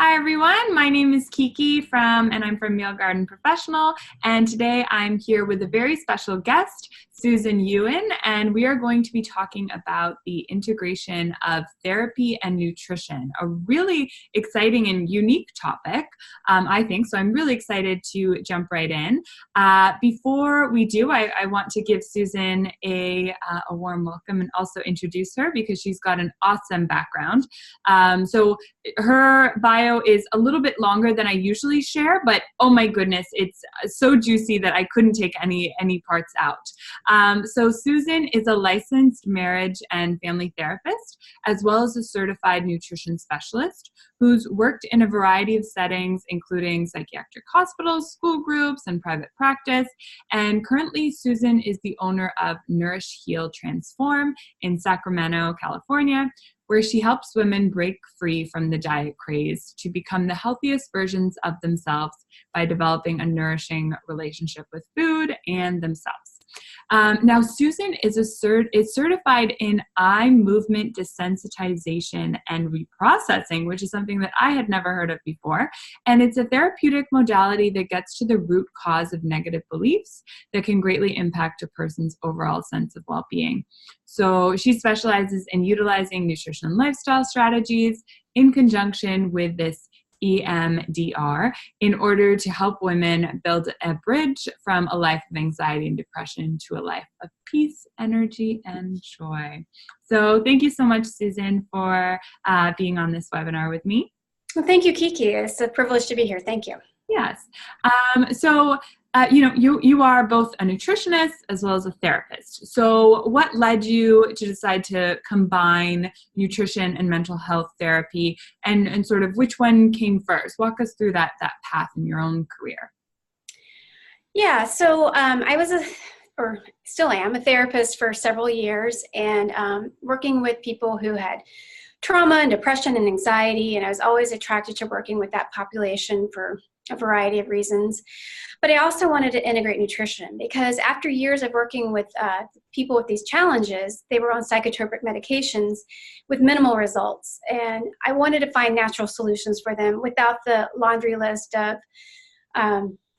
Hi everyone, my name is Kiki and I'm from Meal Garden Professional, and today I'm here with a very special guest, Susan Ewan, and we are going to be talking about the integration of therapy and nutrition, a really exciting and unique topic, I think, so I'm really excited to jump right in. Before we do, I want to give Susan a warm welcome and also introduce her because she's got an awesome background. So her bio is a little bit longer than I usually share, but oh my goodness, it's so juicy that I couldn't take any parts out. So Susan is a licensed marriage and family therapist, as well as a certified nutrition specialist who's worked in a variety of settings, including psychiatric hospitals, school groups, and private practice. And currently, Susan is the owner of Nourish, Heal, Transform in Sacramento, California, where she helps women break free from the diet craze to become the healthiest versions of themselves by developing a nourishing relationship with food and themselves. Now, Susan is certified in eye movement desensitization and reprocessing, which is something that I had never heard of before. And it's a therapeutic modality that gets to the root cause of negative beliefs that can greatly impact a person's overall sense of well-being. So she specializes in utilizing nutrition and lifestyle strategies in conjunction with this EMDR in order to help women build a bridge from a life of anxiety and depression to a life of peace, energy, and joy. So thank you so much, Susan, for being on this webinar with me. Well, thank you, Kiki. It's a privilege to be here. Thank you. Yes. You are both a nutritionist as well as a therapist. So what led you to decide to combine nutrition and mental health therapy, and sort of which one came first? Walk us through that path in your own career. Yeah, so I was still am a therapist for several years, and working with people who had trauma and depression and anxiety, and I was always attracted to working with that population for a variety of reasons. But I also wanted to integrate nutrition because after years of working with people with these challenges, they were on psychotropic medications with minimal results. And I wanted to find natural solutions for them without the laundry list of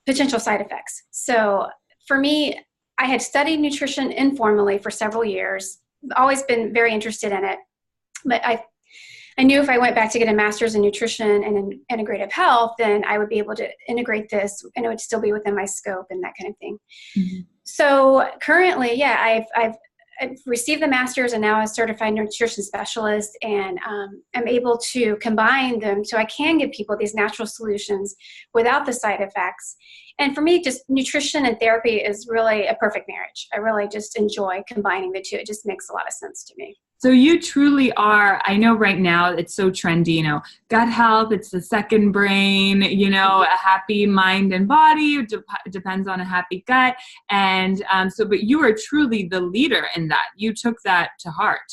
potential side effects. So for me, I had studied nutrition informally for several years, always been very interested in it. But I knew if I went back to get a master's in nutrition and in integrative health, then I would be able to integrate this and it would still be within my scope and that kind of thing. Mm-hmm. So currently, yeah, I've received the master's and now I'm a certified nutrition specialist, and I'm able to combine them so I can give people these natural solutions without the side effects. And for me, just nutrition and therapy is really a perfect marriage. I really just enjoy combining the two. It just makes a lot of sense to me. So you truly are, I know right now it's so trendy, gut health, it's the second brain, a happy mind and body, depends on a happy gut. And but you are truly the leader in that. You took that to heart.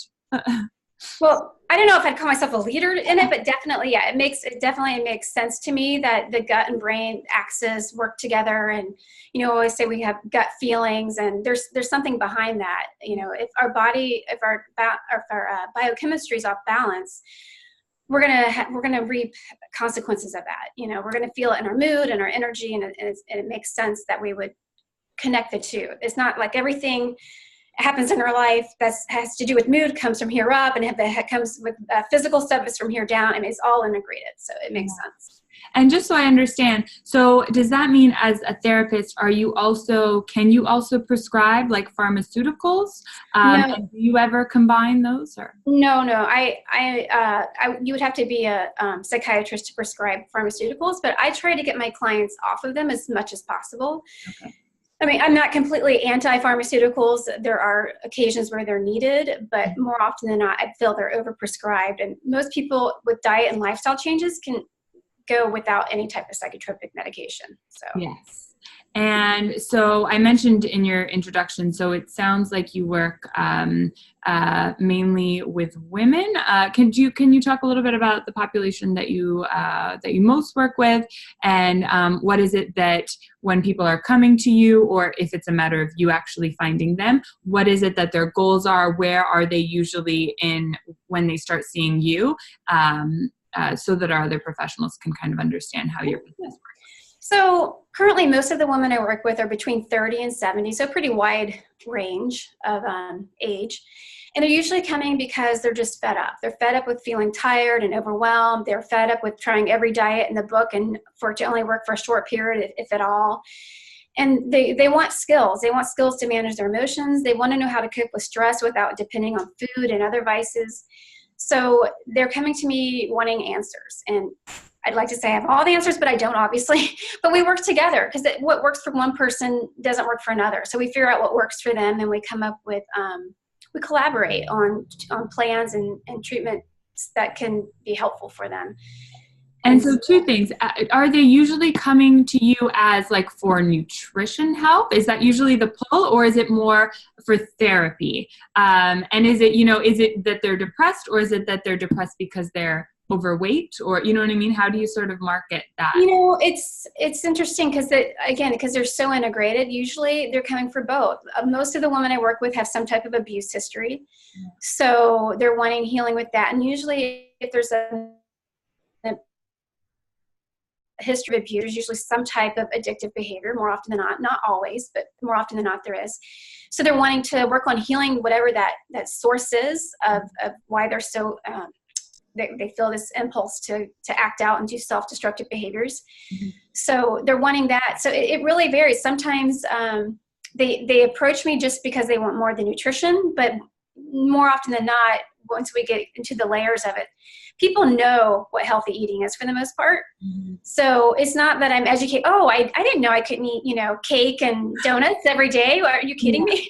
Well, I don't know if I'd call myself a leader in it, but definitely, yeah, it definitely makes sense to me that the gut and brain axis work together. And, I always say we have gut feelings, and there's something behind that. If our body, if our biochemistry is off balance, we're gonna reap consequences of that. We're gonna feel it in our mood and our energy, and it makes sense that we would connect the two. It's not like everything happens in our life that has to do with mood comes from here up, and if it comes with physical stuff is from here down. I mean, it's all integrated, so it makes sense. And just so I understand, so does that mean as a therapist, can you also prescribe like pharmaceuticals? No. Do you ever combine those? Or? No. You would have to be a psychiatrist to prescribe pharmaceuticals, but I try to get my clients off of them as much as possible. Okay. I mean, I'm not completely anti-pharmaceuticals. There are occasions where they're needed, but more often than not, I feel they're overprescribed. And most people with diet and lifestyle changes can go without any type of psychotropic medication. So yes. And so I mentioned in your introduction, so it sounds like you work mainly with women. Can you talk a little bit about the population that you most work with, and what is it that when people are coming to you, or if it's a matter of you actually finding them, what is it that their goals are? Where are they usually in when they start seeing you? so that our other professionals can kind of understand how your business works? So currently, most of the women I work with are between 30 and 70, so pretty wide range of age. And they're usually coming because they're just fed up. They're fed up with feeling tired and overwhelmed. They're fed up with trying every diet in the book and for it to only work for a short period, if at all. And they want skills. They want skills to manage their emotions. They want to know how to cope with stress without depending on food and other vices. So they're coming to me wanting answers. And I'd like to say I have all the answers, but I don't, obviously. But we work together because what works for one person doesn't work for another. So we figure out what works for them, and we come up with, we collaborate on plans and treatments that can be helpful for them. And so two things, are they usually coming to you as like for nutrition help? Is that usually the pull, or is it more for therapy? And is it, is it that they're depressed, or is it that they're depressed because they're overweight, or, you know what I mean? How do you sort of market that? It's interesting because they're so integrated, usually they're coming for both. Most of the women I work with have some type of abuse history. So they're wanting healing with that. And usually if there's a history of abuse, there's usually some type of addictive behavior, more often than not always, but more often than not there is. So they're wanting to work on healing whatever that source is of why they're so, they feel this impulse to act out and do self-destructive behaviors. Mm-hmm. So they're wanting that. So it really varies. Sometimes they approach me just because they want more of the nutrition, but more often than not, once we get into the layers of it, people know what healthy eating is for the most part. Mm-hmm. So it's not that I'm educated. Oh, I didn't know I couldn't eat, cake and donuts every day. Are you kidding me?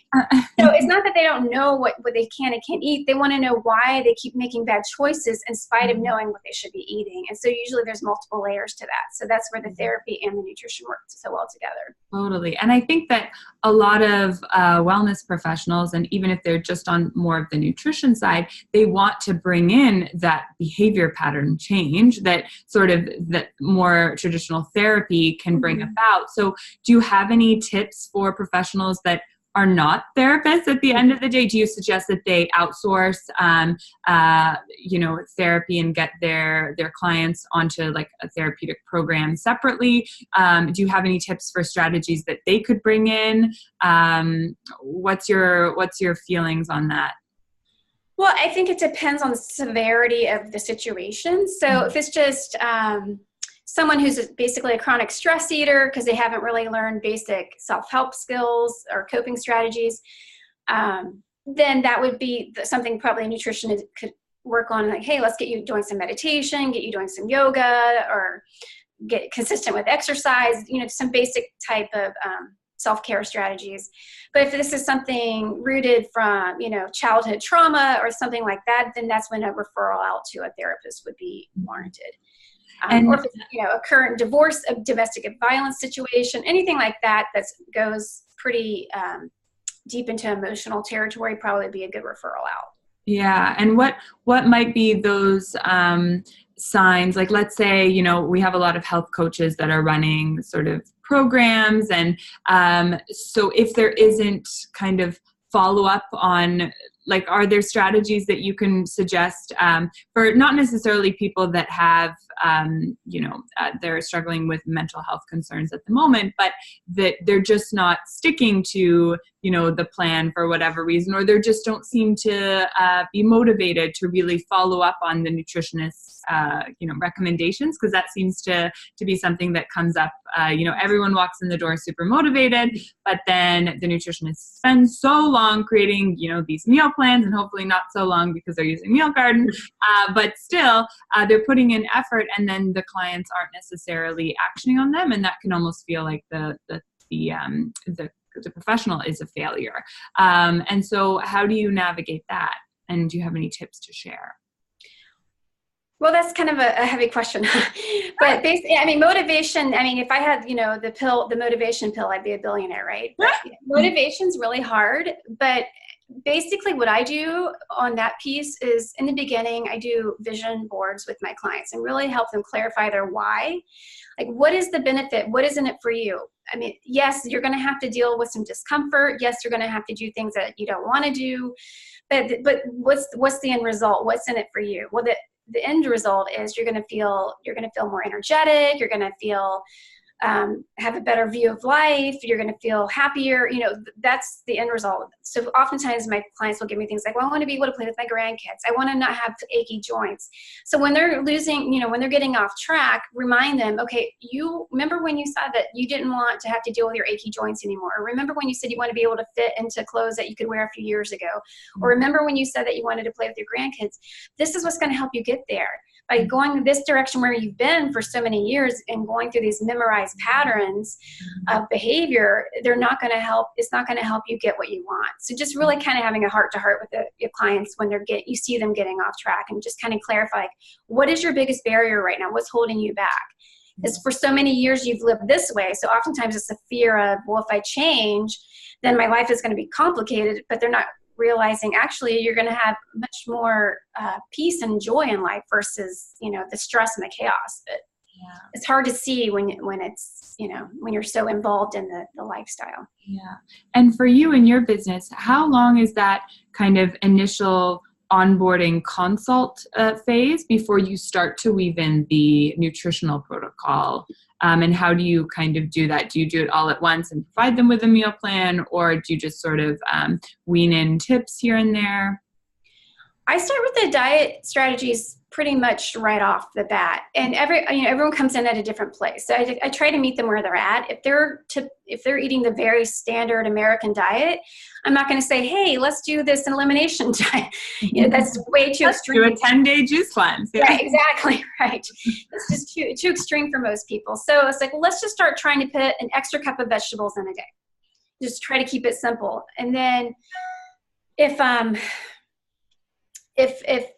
So it's not that they don't know what they can and can't eat. They want to know why they keep making bad choices in spite of knowing what they should be eating. And so usually there's multiple layers to that. So that's where the therapy and the nutrition work so well together. Totally. And I think that a lot of wellness professionals, and even if they're just on more of the nutrition side, they want to bring in that behavior pattern change that more traditional therapy can bring about. So do you have any tips for professionals that are not therapists at the end of the day? Do you suggest that they outsource, therapy and get their clients onto like a therapeutic program separately? Do you have any tips for strategies that they could bring in? What's your feelings on that? Well, I think it depends on the severity of the situation. So if it's just someone who's basically a chronic stress eater because they haven't really learned basic self-help skills or coping strategies, then that would be something probably a nutritionist could work on. Like, hey, let's get you doing some meditation, get you doing some yoga, or get consistent with exercise, some basic type of self-care strategies. But if this is something rooted from, childhood trauma or something like that, then that's when a referral out to a therapist would be warranted. Or if it's, a current divorce, a domestic violence situation, anything like that goes pretty deep into emotional territory, probably be a good referral out. Yeah. And what might be those signs? Like, let's say, we have a lot of health coaches that are running sort of programs. And so if there isn't kind of follow up on, like, are there strategies that you can suggest for not necessarily people that have, they're struggling with mental health concerns at the moment, but that they're just not sticking to, the plan for whatever reason, or they just don't seem to be motivated to really follow up on the nutritionist's, recommendations? Because that seems to be something that comes up. Everyone walks in the door super motivated, but then the nutritionist spends so long creating, these meal plans, and hopefully not so long because they're using Meal Garden, but still they're putting in effort, and then the clients aren't necessarily actioning on them, and that can almost feel like the professional is a failure. And so how do you navigate that? And do you have any tips to share? Well, that's kind of a heavy question, but basically, motivation, if I had, the motivation pill, I'd be a billionaire, right? But, motivation's really hard, but basically what I do on that piece is, in the beginning, I do vision boards with my clients and really help them clarify their why. Like, what is the benefit? What is in it for you? Yes, you're going to have to deal with some discomfort. Yes, you're going to have to do things that you don't want to do, but what's the end result? What's in it for you? Well, the end result is you're going to feel more energetic. You're going to feel have a better view of life. You're going to feel happier. That's the end result. So oftentimes my clients will give me things like, well, I want to be able to play with my grandkids. I want to not have achy joints. So when they're when they're getting off track, remind them, okay, you remember when you said that you didn't want to have to deal with your achy joints anymore? Or remember when you said you want to be able to fit into clothes that you could wear a few years ago? Or remember when you said that you wanted to play with your grandkids? This is what's going to help you get there. By going this direction where you've been for so many years and going through these memorized patterns of behavior, they're not going to help. It's not going to help you get what you want. So just really kind of having a heart-to-heart with your clients when you see them getting off track, and just kind of clarify, what is your biggest barrier right now? What's holding you back? Because for so many years you've lived this way. So oftentimes it's a fear of, well, if I change, then my life is going to be complicated, but they're not realizing actually you're going to have much more peace and joy in life versus the stress and the chaos. But it's hard to see when it's when you're so involved in the lifestyle. Yeah. And for you in your business, how long is that kind of initial onboarding consult phase before you start to weave in the nutritional protocol? And how do you kind of do that? Do you do it all at once and provide them with a meal plan, or do you just sort of wean in tips here and there? I start with the diet strategies pretty much right off the bat, and everyone comes in at a different place. So I try to meet them where they're at. If they're eating the very standard American diet, I'm not going to say, hey, let's do this elimination diet. That's way too extreme. Do a 10-day juice cleanse. Yeah. Right, exactly, right. That's just too extreme for most people. So it's like, well, let's just start trying to put an extra cup of vegetables in a day. Just try to keep it simple. And then if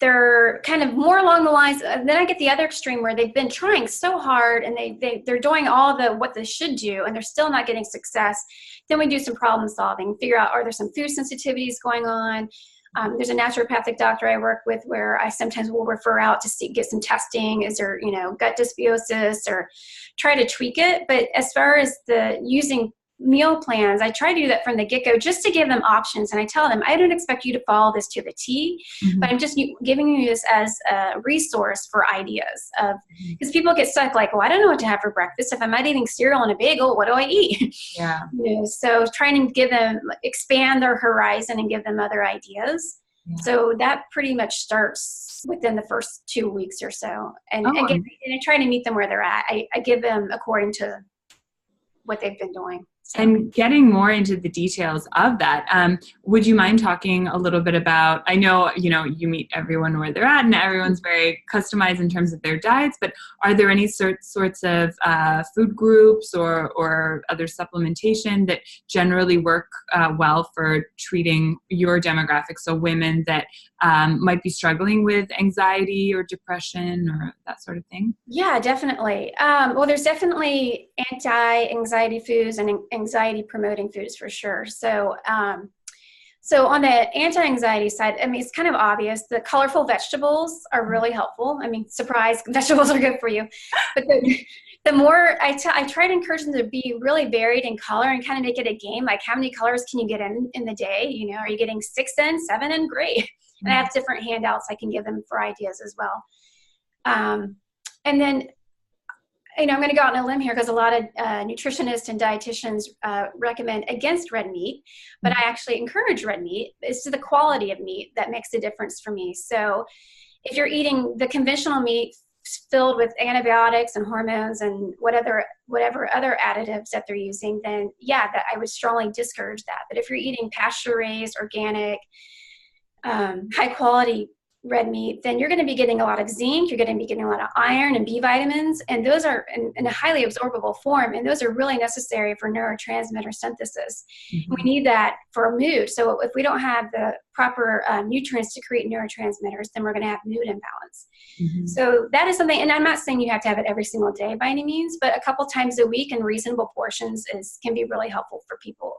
they're kind of more along the lines, then I get the other extreme where they've been trying so hard and they're doing all what they should do and they're still not getting success. Then we do some problem solving, figure out, are there some food sensitivities going on? There's a naturopathic doctor I work with where I sometimes will refer out to get some testing. Is there, gut dysbiosis, or try to tweak it. But as far as the using meal plans, I try to do that from the get-go just to give them options. And I tell them, I don't expect you to follow this to the T, but I'm just giving you this as a resource for ideas of, because people get stuck like, well, I don't know what to have for breakfast. If I'm not eating cereal and a bagel, what do I eat? Yeah. So trying to give them, expand their horizon and give them other ideas. Yeah. So that pretty much starts within the first 2 weeks or so. And again, I try to meet them where they're at. I give them according to what they've been doing. And getting more into the details of that, would you mind talking a little bit about, I know, you meet everyone where they're at and everyone's very customized in terms of their diets, but are there any sorts of food groups or other supplementation that generally work well for treating your demographic, so women that might be struggling with anxiety or depression or that sort of thing? Yeah, definitely. Well, there's definitely anti-anxiety foods and anxiety promoting foods for sure. So on the anti-anxiety side, I mean, it's kind of obvious. The colorful vegetables are really helpful. I mean, surprise, vegetables are good for you. But the more I try to encourage them to be really varied in color and kind of make it a game. Like, how many colors can you get in the day? Are you getting 6 in, 7 in? Great. And I have different handouts I can give them for ideas as well. And then, I'm going to go out on a limb here because a lot of nutritionists and dietitians recommend against red meat, but I actually encourage red meat. It's to the quality of meat that makes a difference for me. So if you're eating the conventional meat filled with antibiotics and hormones and whatever other additives that they're using, then that I would strongly discourage that. But if you're eating pasture-raised, organic, high quality red meat, then you're going to be getting a lot of zinc, you're going to be getting a lot of iron and B vitamins, and those are in a highly absorbable form, and those are really necessary for neurotransmitter synthesis. Mm-hmm. We need that for mood. So if we don't have the proper nutrients to create neurotransmitters, then we're going to have mood imbalance. Mm-hmm. So that is something, and I'm not saying you have to have it every single day by any means, but a couple times a week in reasonable portions can be really helpful for people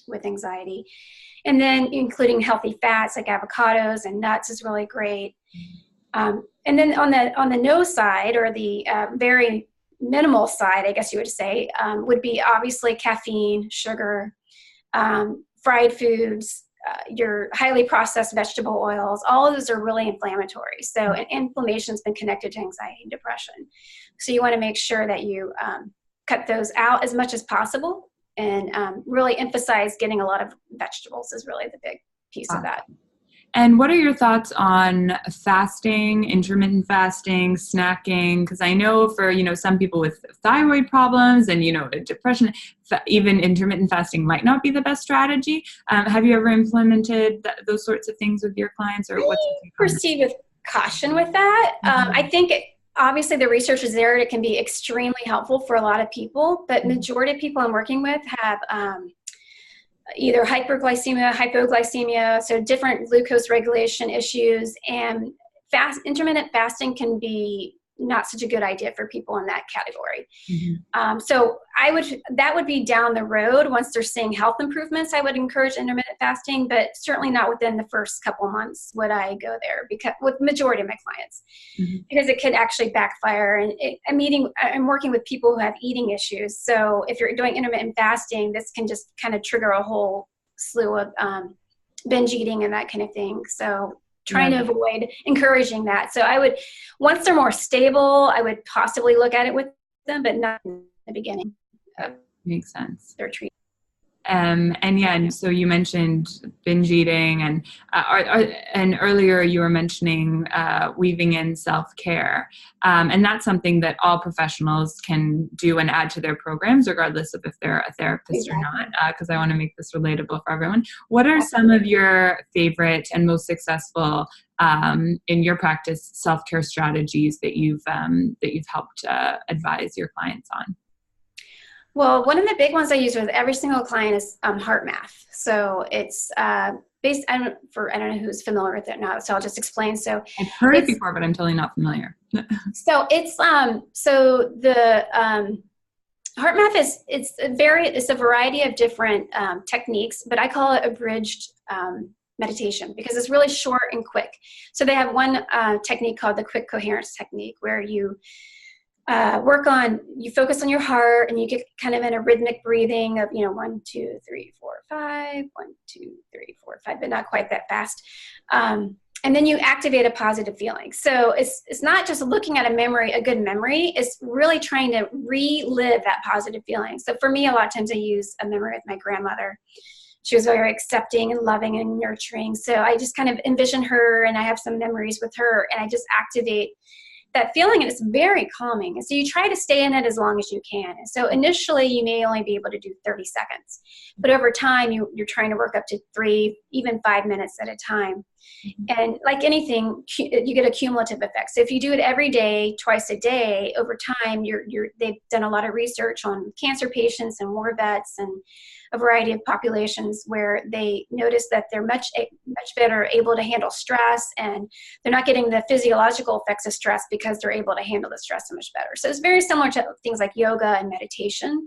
with anxiety. And then including healthy fats like avocados and nuts is really great. And then on the no side, or the very minimal side, I guess you would say, would be obviously caffeine, sugar, fried foods, your highly processed vegetable oils, all of those are really inflammatory. So and inflammation's been connected to anxiety and depression. So you want to make sure that you cut those out as much as possible, and really emphasize getting a lot of vegetables is really the big piece of that. And what are your thoughts on fasting, intermittent fasting, snacking? Because I know for, some people with thyroid problems and, depression, even intermittent fasting might not be the best strategy. Have you ever implemented those sorts of things with your clients, or what's your take on that? Proceed with caution with that. I think obviously the research is there. It can be extremely helpful for a lot of people, but majority of people I'm working with have either hyperglycemia, hypoglycemia, so different glucose regulation issues, and intermittent fasting can be not such a good idea for people in that category. So that would be down the road. Once they're seeing health improvements, I would encourage intermittent fasting, but certainly not within the first couple months would I go there, because with majority of my clients, because it could actually backfire. And I'm working with people who have eating issues. So if you're doing intermittent fasting, this can just kind of trigger a whole slew of binge eating and that kind of thing. So trying to avoid encouraging that. So I would, once they're more stable, I would possibly look at it with them, but not in the beginning. Makes sense. Their treatment. And so you mentioned binge eating, and earlier you were mentioning weaving in self-care, and that's something that all professionals can do and add to their programs, regardless of if they're a therapist or not. Because I want to make this relatable for everyone. What are some of your favorite and most successful in your practice self-care strategies that you've helped advise your clients on? Well, one of the big ones I use with every single client is heart math. So it's based, I don't know who's familiar with it now, so I'll just explain. So I've heard it before, but I'm totally not familiar. So it's the heart math it's a variety of different techniques, but I call it abridged meditation because it's really short and quick. So they have one technique called the quick coherence technique, where you you focus on your heart and you get kind of in a rhythmic breathing of, 1, 2, 3, 4, 5, 1, 2, 3, 4, 5, but not quite that fast. And then you activate a positive feeling. So it's not just looking at a good memory, it's really trying to relive that positive feeling. So for me, a lot of times I use a memory with my grandmother. She was very accepting and loving and nurturing. So I just kind of envision her, and I have some memories with her, and I just activate that feeling, and it's very calming. And so you try to stay in it as long as you can. And so initially you may only be able to do 30 seconds, but over time you're trying to work up to 3, even 5 minutes at a time. And like anything, you get a cumulative effect. So if you do it every day, twice a day, over time, they've done a lot of research on cancer patients and war vets and a variety of populations where they notice that they're much better able to handle stress, and they're not getting the physiological effects of stress because they're able to handle the stress so much better. So it's very similar to things like yoga and meditation,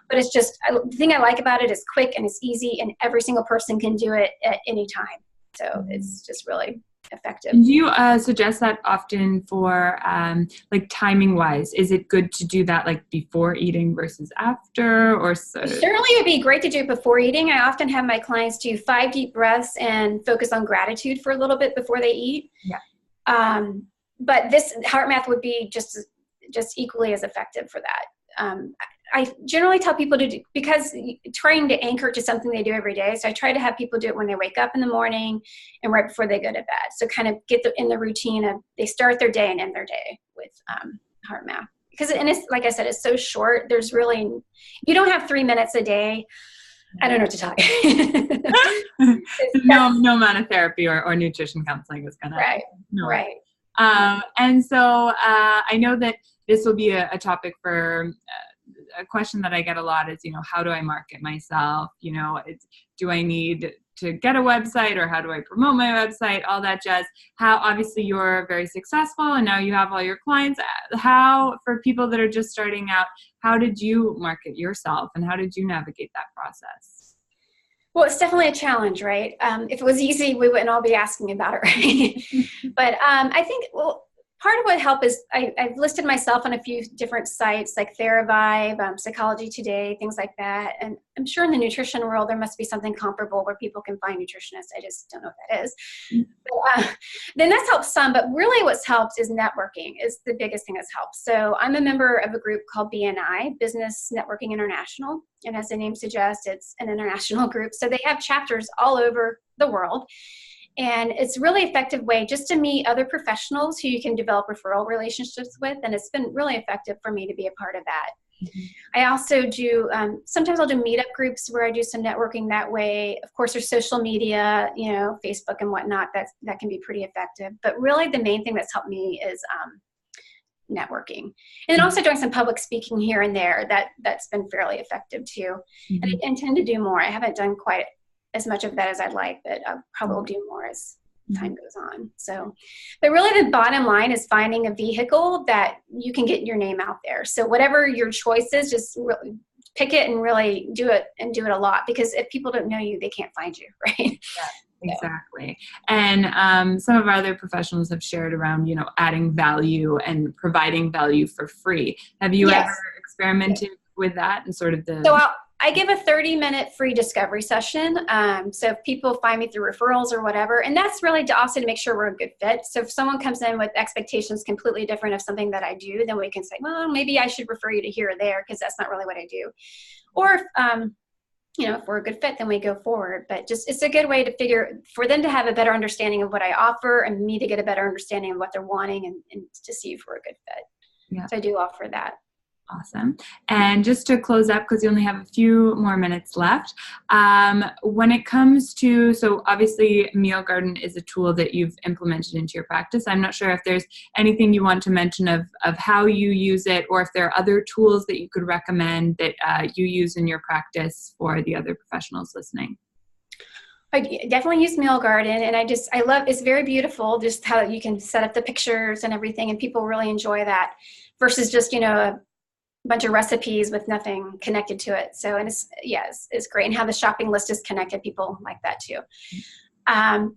but it's just, the thing I like about it is quick and it's easy, and every single person can do it at any time. So it's just really effective. Do you suggest that often for like timing wise? Is it good to do that like before eating versus after, or so? Certainly it would be great to do it before eating. I often have my clients do 5 deep breaths and focus on gratitude for a little bit before they eat. But this heart math would be just equally as effective for that. I generally tell people to do, because trying to anchor to something they do every day. So I try to have people do it when they wake up in the morning and right before they go to bed. So kind of get in the routine of they start their day and end their day with heart math. Because, and it's, like I said, it's so short. There's really, you don't have 3 minutes a day. I don't know what to tell you. no amount of therapy or nutrition counseling is gonna. Right. And so I know that this will be a topic for a question that I get a lot is, how do I market myself? Do I need to get a website, or how do I promote my website? All that jazz. How, obviously you're very successful and now you have all your clients. How, for people that are just starting out, how did you market yourself and how did you navigate that process? Well, it's definitely a challenge, right? If it was easy, we wouldn't all be asking about it, right? But I think, part of what helped is I've listed myself on a few different sites like TheraVibe, Psychology Today, things like that. And I'm sure in the nutrition world, there must be something comparable where people can find nutritionists. I just don't know what that is. But, then that's helped some, but really what's helped is networking is the biggest thing that's helped. So I'm a member of a group called BNI, Business Networking International. And as the name suggests, it's an international group. So they have chapters all over the world. And it's a really effective way just to meet other professionals who you can develop referral relationships with. And it's been really effective for me to be a part of that. Mm-hmm. I also do, sometimes I'll do meetup groups where I do some networking that way. Of course, there's social media, Facebook and whatnot, that can be pretty effective. But really the main thing that's helped me is networking. And then also doing some public speaking here and there, that's been fairly effective too. Mm-hmm. And I intend to do more. I haven't done quite as much of that as I'd like, but I'll probably do more as time goes on. So, but really the bottom line is finding a vehicle that you can get your name out there. So whatever your choice is, just really pick it and really do it and do it a lot, because if people don't know you, they can't find you, right? Yeah, exactly. And some of our other professionals have shared around, adding value and providing value for free. Have you ever experimented with that and sort of So I give a 30-minute free discovery session. So if people find me through referrals or whatever, and that's really to make sure we're a good fit. So if someone comes in with expectations completely different of something that I do, then we can say, well, maybe I should refer you to here or there because that's not really what I do. Or if we're a good fit, then we go forward. But just it's a good way for them to have a better understanding of what I offer and me to get a better understanding of what they're wanting and to see if we're a good fit. Yeah. So I do offer that. Awesome. And just to close up, because you only have a few more minutes left, when it comes to, so obviously Meal Garden is a tool that you've implemented into your practice. I'm not sure if there's anything you want to mention of how you use it, or if there are other tools that you could recommend that you use in your practice for the other professionals listening. I definitely use Meal Garden, and I love, it's very beautiful, just how you can set up the pictures and everything, and people really enjoy that versus just, a bunch of recipes with nothing connected to it. So, and it's great. And how the shopping list is connected, people like that too.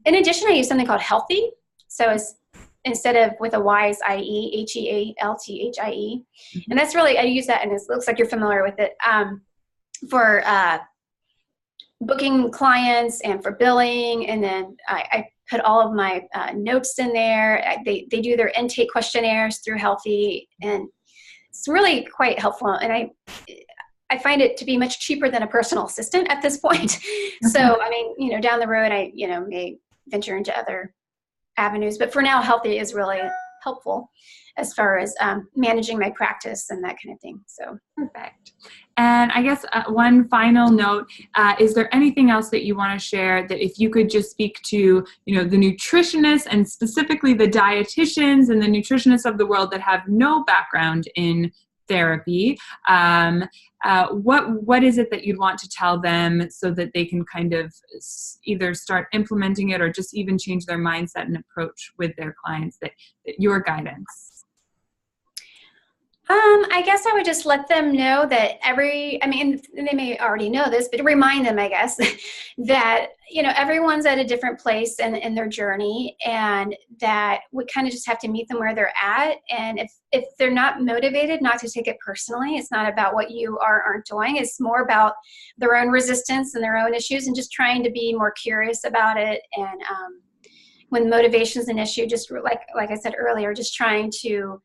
In addition, I use something called Healthy. So it's instead of with a Y, it's IE, HEALTHIE. And that's really, I use that, and it looks like you're familiar with it, for booking clients and for billing. And then I put all of my notes in there. They do their intake questionnaires through Healthy, and it's really quite helpful, and I find it to be much cheaper than a personal assistant at this point. So, I mean, down the road, I, may venture into other avenues, but for now, Healthy is really helpful as far as managing my practice and that kind of thing. So perfect. And I guess one final note, is there anything else that you want to share that if you could just speak to, the nutritionists and specifically the dietitians and the nutritionists of the world that have no background in therapy, what is it that you'd want to tell them so that they can kind of either start implementing it or just even change their mindset and approach with their clients, that your guidance? I guess I would just let them know that they may already know this, but remind them, I guess, that, everyone's at a different place in their journey, and that we kind of just have to meet them where they're at. And if they're not motivated, not to take it personally. It's not about what you aren't doing. It's more about their own resistance and their own issues, and just trying to be more curious about it. And when motivation is an issue, just like I said earlier, just trying to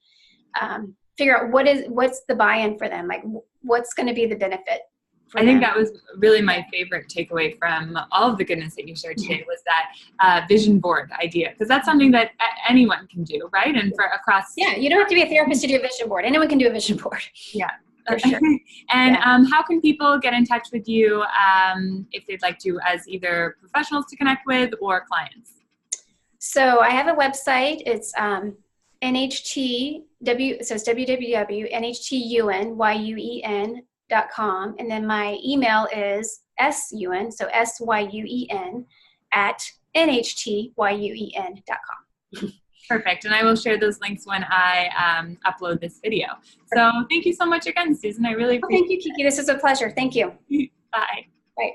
figure out what's the buy-in for them, like what's going to be the benefit for them. I think that was really my favorite takeaway from all of the goodness that you shared today, was that vision board idea, because that's something that anyone can do, right? And for across. Yeah, you don't have to be a therapist to do a vision board. Anyone can do a vision board. Yeah. For sure. And how can people get in touch with you if they'd like to, as either professionals to connect with or clients? So I have a website. It's so it's www.nhtun.com, and then my email is syun, so syuen @nhtYUEN.com. Perfect, and I will share those links when I upload this video. So thank you so much again, Susan. I really appreciate it. Thank you, Kiki. This is a pleasure. Thank you. Bye. Bye.